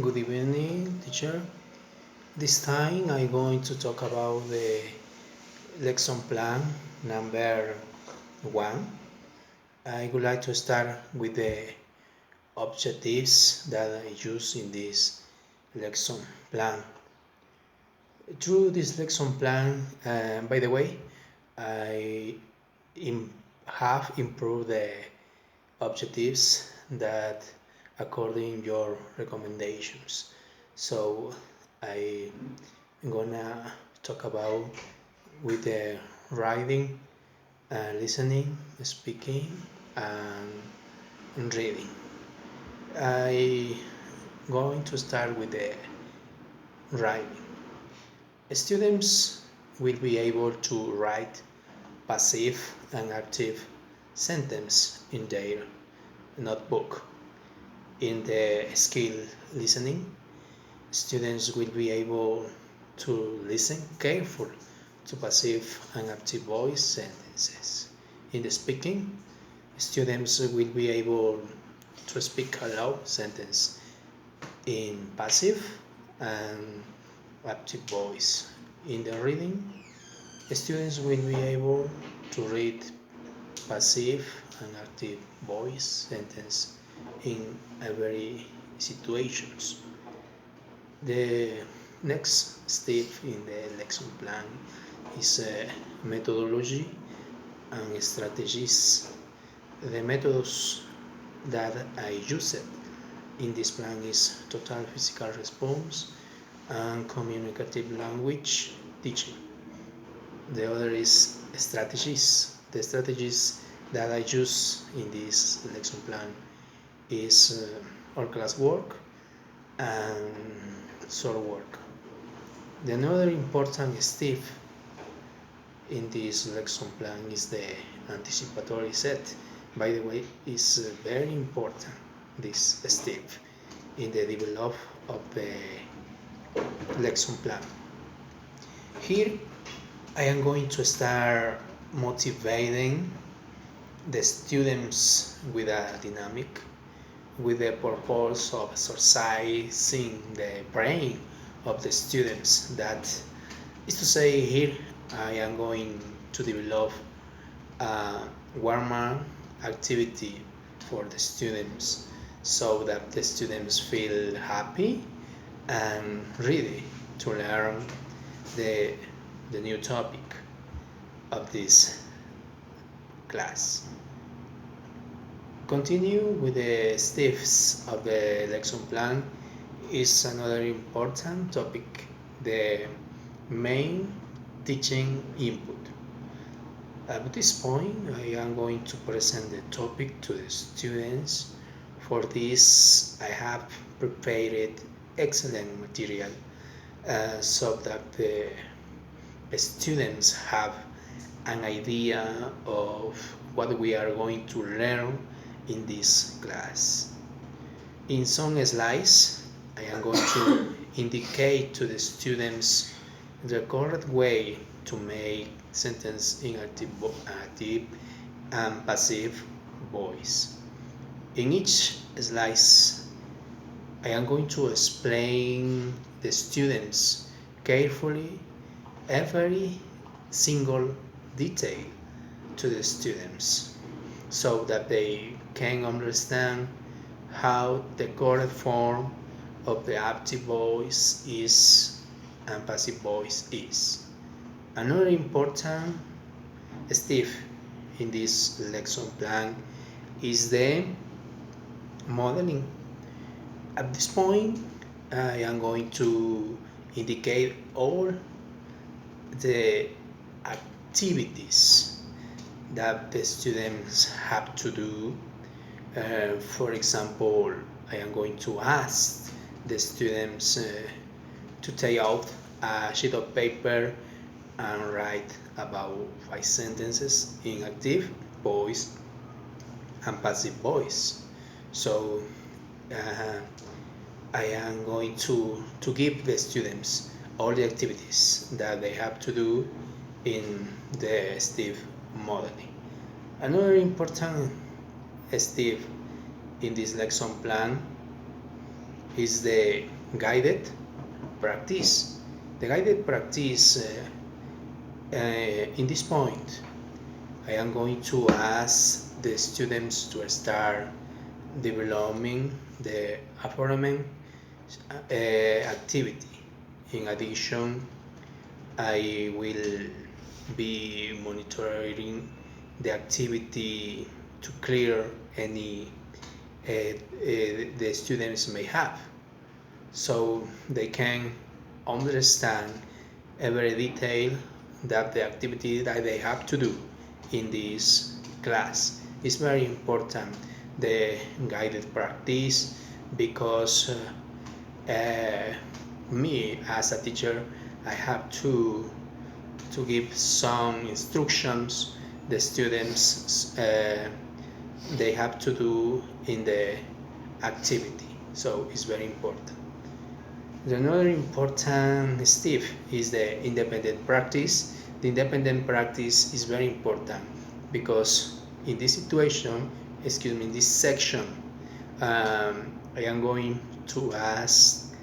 Good evening, teacher. This time I'm going to talk about the lesson plan number one. I would like to start with the objectives that I use in this lesson plan. Through this lesson plan, by the way, I have improved the objectives that according your recommendations. So I'm gonna talk about with the writing, listening, speaking, and reading. I going to start with the writing. Students will be able to write passive and active sentence in their notebook. In the skill listening, students will be able to listen carefully to passive and active voice sentences. In the speaking, students will be able to speak aloud sentence in passive and active voice. In the reading, students will be able to read passive and active voice sentence in every situations. The next step in the lesson plan is methodology and strategies. The methods that I used in this plan is total physical response and communicative language teaching. The other is strategies. The strategies that I use in this lesson plan is all class work and solo work. The another important step in this lesson plan is the anticipatory set. By the way, is very important this step in the develop of the lesson plan. Here I am going to start motivating the students with a dynamic, with the purpose of exercising the brain of the students. That is to say, here I am going to develop a warm-up activity for the students so that the students feel happy and ready to learn the, the new topic of this class. Continue with the steps of the lesson plan is another important topic, the main teaching input. At this point, I am going to present the topic to the students. For this, I have prepared excellent material so that the students have an idea of what we are going to learn in this class. In some slides, I am going to indicate to the students the correct way to make sentence in active and passive voice. In each slide, I am going to explain the students carefully every single detail to the students so that they can understand how the correct form of the active voice is and passive voice is. Another important step in this lesson plan is the modeling. At this point, I am going to indicate all the activities that the students have to do. For example, I am going to ask the students to take out a sheet of paper and write about 5 sentences in active voice and passive voice. So I am going to give the students all the activities that they have to do in the STEP modeling. Another important step in this lesson plan is the guided practice. The guided practice, in this point, I am going to ask the students to start developing the aforementioned activity. In addition, I will be monitoring the activity to clear any the students may have, so they can understand every detail that the activity that they have to do in this class. It's very important, the guided practice, because me as a teacher, I have to give some instructions the students they have to do in the activity, so it's very important. Another important step is the independent practice. The independent practice is very important because in this situation, in this section, I am going to ask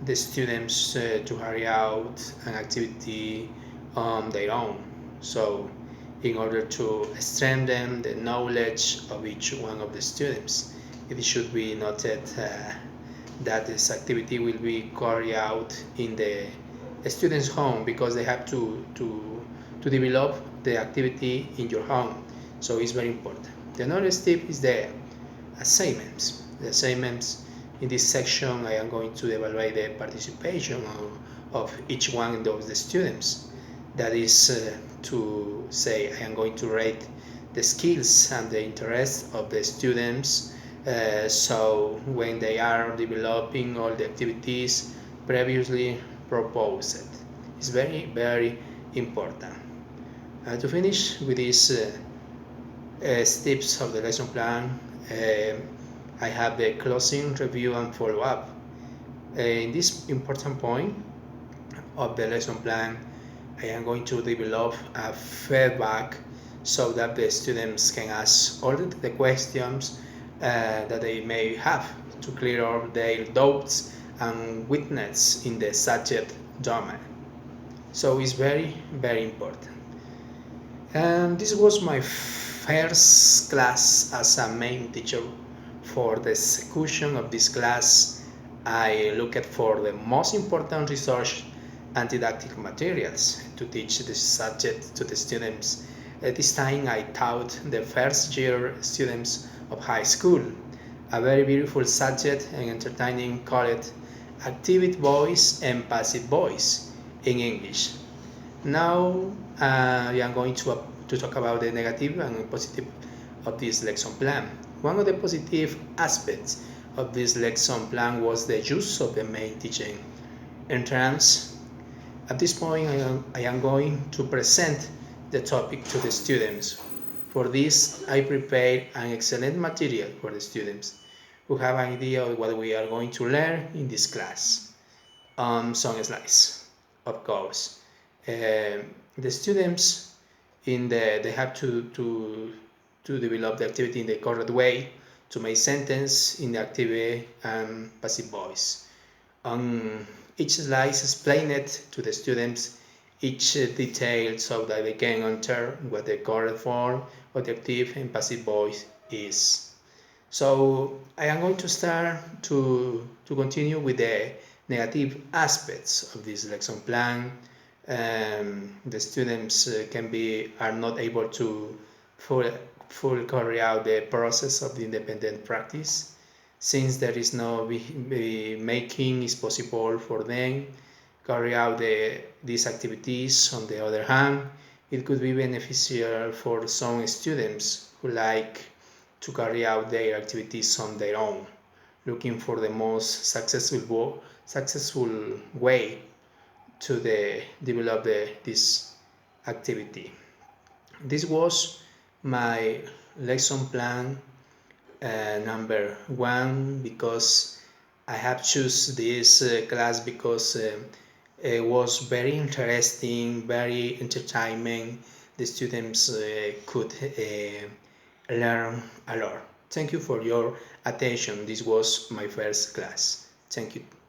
the students to carry out an activity on their own. So, in order to strengthen the knowledge of each one of the students, it should be noted that this activity will be carried out in the student's home, because they have to develop the activity in your home. So it's very important. The another step is the assignments. The assignments, in this section, I am going to evaluate the participation of each one of the students. That is to say, I am going to rate the skills and the interest of the students, so when they are developing all the activities previously proposed. It's very, very important. To finish with these steps of the lesson plan, I have the closing review and follow-up. In this important point of the lesson plan, I am going to develop a feedback so that the students can ask all the questions that they may have to clear up their doubts and weakness in the subject domain. So it's very, very important. And this was my first class as a main teacher. For the execution of this class, I looked for the most important research and didactic materials to teach this subject to the students. At this time, I taught the first year students of high school a very beautiful subject and entertaining called active voice and passive voice in English. Now I am going to talk about the negative and positive of this lesson plan. One of the positive aspects of this lesson plan was the use of the main teaching entrance. At this point, I am going to present the topic to the students. For this, I prepared an excellent material for the students who have an idea of what we are going to learn in this class. Some slides, of course. The students they have to develop the activity in the correct way, to make sentence in the active and passive voice. On each slide, explain it to the students each detail so that they can enter what the correct form of the active and passive voice is. So I am going to start to continue with the negative aspects of this lesson plan. The students are not able to full carry out the process of the independent practice, since there is no making is possible for them carry out these activities. On the other hand, it could be beneficial for some students who like to carry out their activities on their own, looking for the most successful way to develop this activity. This was my lesson plan number 1, because I have choose this class because it was very interesting, very entertaining. The students could learn a lot. Thank you for your attention. This was my first class. Thank you.